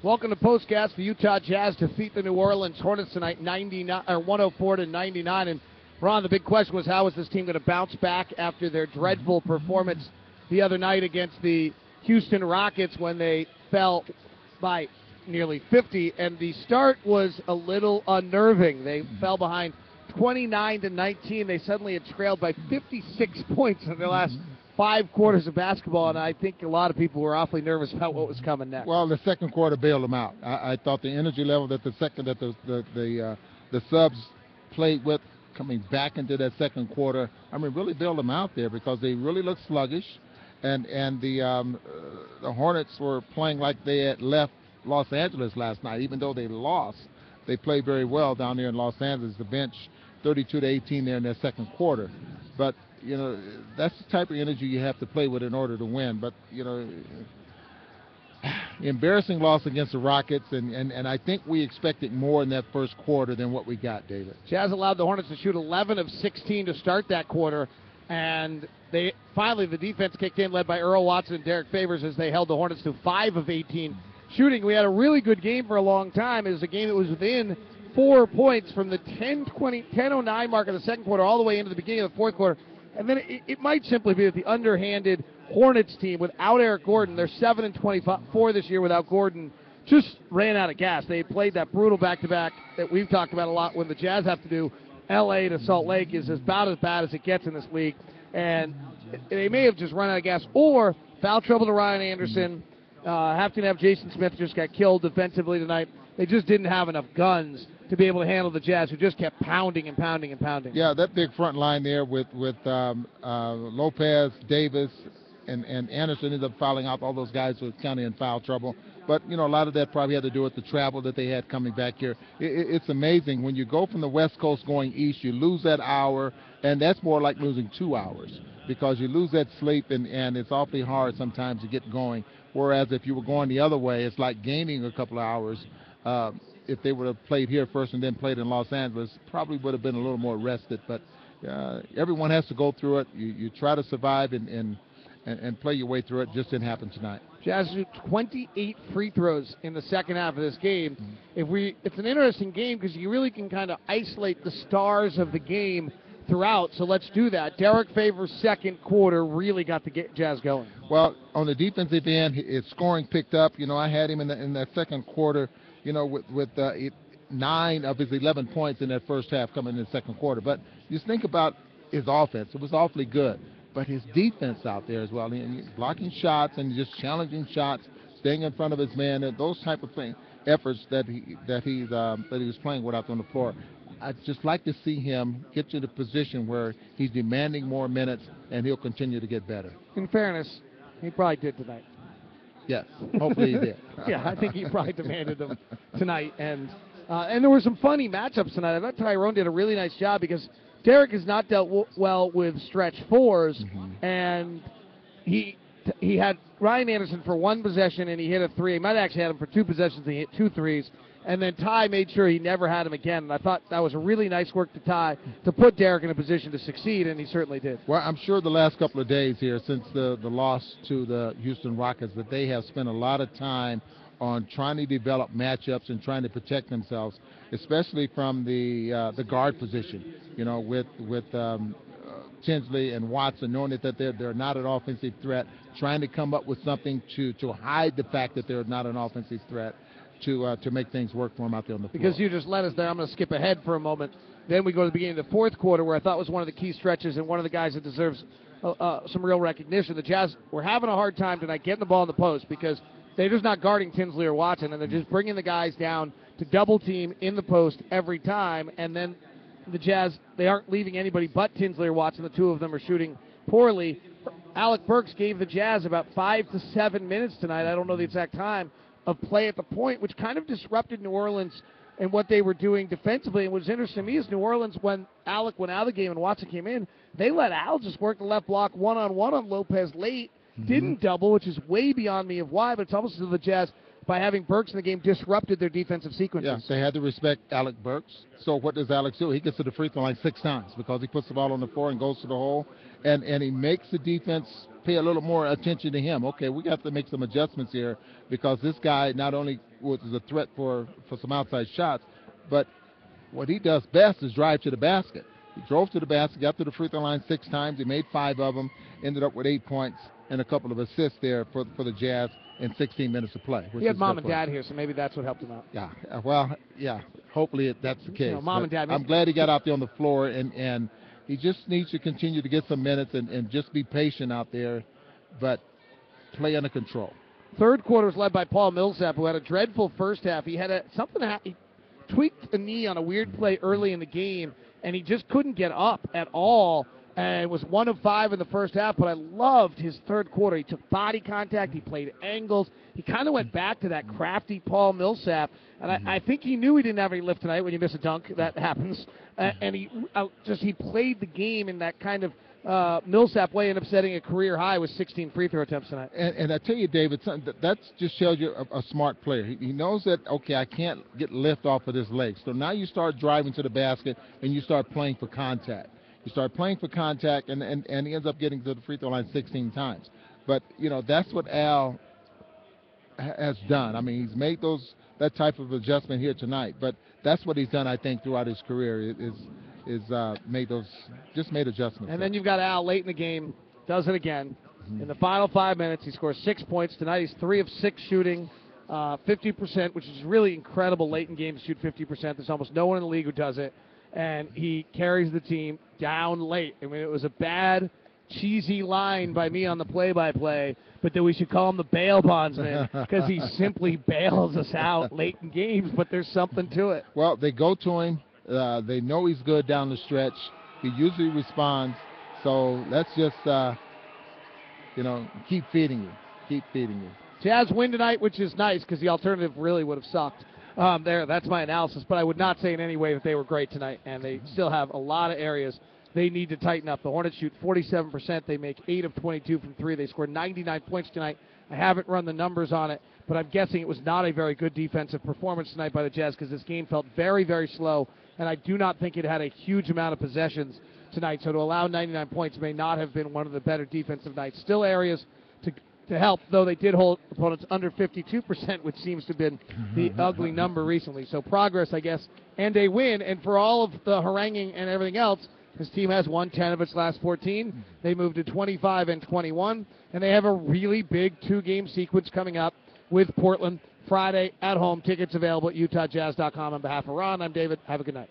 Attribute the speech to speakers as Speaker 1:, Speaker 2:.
Speaker 1: Welcome to POSTCAST. The Utah Jazz defeat the New Orleans Hornets tonight, 104-99. And Ron, the big question was, how is this team going to bounce back after their dreadful performance the other night against the Houston Rockets when they fell by nearly 50? And the start was a little unnerving. They fell behind 29-19. They suddenly had trailed by 56 points in their last 5 quarters of basketball, and I think a lot of people were awfully nervous about what was coming next.
Speaker 2: Well, the second quarter bailed them out. I thought the energy level that the subs played with coming back into that second quarter, really bailed them out there because they really looked sluggish, and the Hornets were playing like they had left Los Angeles last night. Even though they lost, they played very well down there in Los Angeles. The bench 32-18 there in their second quarter, but that's the type of energy you have to play with in order to win. But, embarrassing loss against the Rockets, and I think we expected more in that first quarter than what we got, David.
Speaker 1: Jazz allowed the Hornets to shoot 11 of 16 to start that quarter, and the defense kicked in, led by Earl Watson and Derek Favors, as they held the Hornets to 5 of 18 shooting. We had a really good game for a long time. It was a game that was within 4 points from the 10:09 mark of the second quarter all the way into the beginning of the fourth quarter. And then it might simply be that the underhanded Hornets team, without Eric Gordon, they're 7-24 this year without Gordon, just ran out of gas. They played that brutal back-to-back that we've talked about a lot when the Jazz have to do. L.A. to Salt Lake is about as bad as it gets in this league. And they may have just run out of gas, or foul trouble to Ryan Anderson. Have to have Jason Smith just got killed defensively tonight. They just didn't have enough guns to be able to handle the Jazz, who just kept pounding and pounding and pounding.
Speaker 2: Yeah, that big front line there with Lopez, Davis, and Anderson ended up fouling out. All those guys were kind of in foul trouble. But, a lot of that probably had to do with the travel that they had coming back here. It's amazing. When you go from the West Coast going east, you lose that hour, and that's more like losing 2 hours because you lose that sleep, and it's awfully hard sometimes to get going. Whereas if you were going the other way, it's like gaining a couple of hours. If they would have played here first and then played in Los Angeles, probably would have been a little more rested. But everyone has to go through it. You try to survive and play your way through it. Just didn't happen tonight.
Speaker 1: Jazz shoot 28 free throws in the second half of this game. It's an interesting game because you really can kind of isolate the stars of the game throughout. So let's do that. Derek Favors' second quarter really got the Jazz going.
Speaker 2: Well, on the defensive end, his scoring picked up. I had him in that second quarter. With 9 of his 11 points in that first half coming in the second quarter. But just think about his offense. It was awfully good. But his defense out there as well, blocking shots and just challenging shots, staying in front of his man, and those type of efforts that he was playing with out on the floor. I'd just like to see him get to the position where he's demanding more minutes, and he'll continue to get better.
Speaker 1: In fairness, he probably did tonight.
Speaker 2: Yes, hopefully he did.
Speaker 1: Yeah, I think he probably demanded them tonight. And there were some funny matchups tonight. I thought Tyrone did a really nice job because Derek has not dealt well with stretch fours, and he had Ryan Anderson for 1 possession, and he hit a 3. He might have actually had him for 2 possessions, and he hit 2 threes. And then Ty made sure he never had him again. And I thought that was a really nice work to Ty to put Derek in a position to succeed, and he certainly did.
Speaker 2: Well, I'm sure the last couple of days here since the loss to the Houston Rockets that they have spent a lot of time on trying to develop matchups and trying to protect themselves, especially from the guard position, with Tinsley and Watson, knowing that they're not an offensive threat, trying to come up with something to hide the fact that they're not an offensive threat. To make things work for him out there on the floor.
Speaker 1: Because you just led us there, I'm going to skip ahead for a moment. Then we go to the beginning of the fourth quarter, where I thought was one of the key stretches and one of the guys that deserves some real recognition. The Jazz were having a hard time tonight getting the ball in the post because they're just not guarding Tinsley or Watson, and they're just bringing the guys down to double team in the post every time. And then the Jazz, they aren't leaving anybody but Tinsley or Watson. The 2 of them are shooting poorly. Alec Burks gave the Jazz about 5 to 7 minutes tonight. I don't know the exact time of play at the point, which kind of disrupted New Orleans and what they were doing defensively. And what's interesting to me is New Orleans, when Alec went out of the game and Watson came in, they let Al just work the left block one-on-one on Lopez late. Didn't double, which is way beyond me of why, but it's almost as though the Jazz, by having Burks in the game, disrupted their defensive sequences.
Speaker 2: Yeah, they had to respect Alec Burks. So what does Alex do? He gets to the free throw line 6 times because he puts the ball on the floor and goes to the hole, and he makes the defense pay a little more attention to him. Okay, we got to make some adjustments here because this guy not only was a threat for some outside shots. But what he does best is drive to the basket. He drove to the basket, got to the free throw line 6 times. He made 5 of them, ended up with 8 points and a couple of assists there for the Jazz in 16 minutes of play.
Speaker 1: He had mom and dad here, so maybe that's what helped him out.
Speaker 2: Yeah, well, yeah, hopefully that's the case.
Speaker 1: Mom and dad.
Speaker 2: I'm glad he got out there on the floor, and he just needs to continue to get some minutes and just be patient out there, but play under control.
Speaker 1: Third quarter was led by Paul Millsap, who had a dreadful first half. He had he tweaked a knee on a weird play early in the game, and he just couldn't get up at all. And was 1 of 5 in the first half, but I loved his third quarter. He took body contact. He played angles. He kind of went back to that crafty Paul Millsap. And I think he knew he didn't have any lift tonight. When you miss a dunk, that happens. And he played the game in that kind of Millsap way, ended up setting a career high with 16 free throw attempts tonight.
Speaker 2: And I tell you, David, that just shows you a smart player. He knows that, okay, I can't get lift off of this leg. So now you start driving to the basket and you start playing for contact. You start playing for contact, and he ends up getting to the free throw line 16 times. But, that's what Al has done. I mean, he's made that type of adjustment here tonight. But that's what he's done, I think, throughout his career is made adjustments.
Speaker 1: And then you've got Al late in the game, does it again. In the final 5 minutes, he scores 6 points. Tonight he's 3 of 6 shooting, 50%, which is really incredible late in games to shoot 50%. There's almost no one in the league who does it. And he carries the team down late. I mean, it was a bad, cheesy line by me on the play-by-play, but then we should call him the bail bondsman because he simply bails us out late in games, but there's something to it.
Speaker 2: Well, they go to him. They know he's good down the stretch. He usually responds. So let's just, keep feeding you. Keep feeding you.
Speaker 1: Jazz win tonight, which is nice because the alternative really would have sucked. That's my analysis, but I would not say in any way that they were great tonight, and they still have a lot of areas they need to tighten up. The Hornets shoot 47%. They make 8 of 22 from 3. They scored 99 points tonight. I haven't run the numbers on it, but I'm guessing it was not a very good defensive performance tonight by the Jazz because this game felt very, very slow, and I do not think it had a huge amount of possessions tonight. So to allow 99 points may not have been one of the better defensive nights. Still areas to help, though they did hold opponents under 52%, which seems to have been the ugly number recently. So progress, I guess, and a win. And for all of the haranguing and everything else, this team has won 10 of its last 14. They moved to 25 and 21, and they have a really big 2-game sequence coming up with Portland Friday at home. Tickets available at UtahJazz.com. On behalf of Ron, I'm David. Have a good night.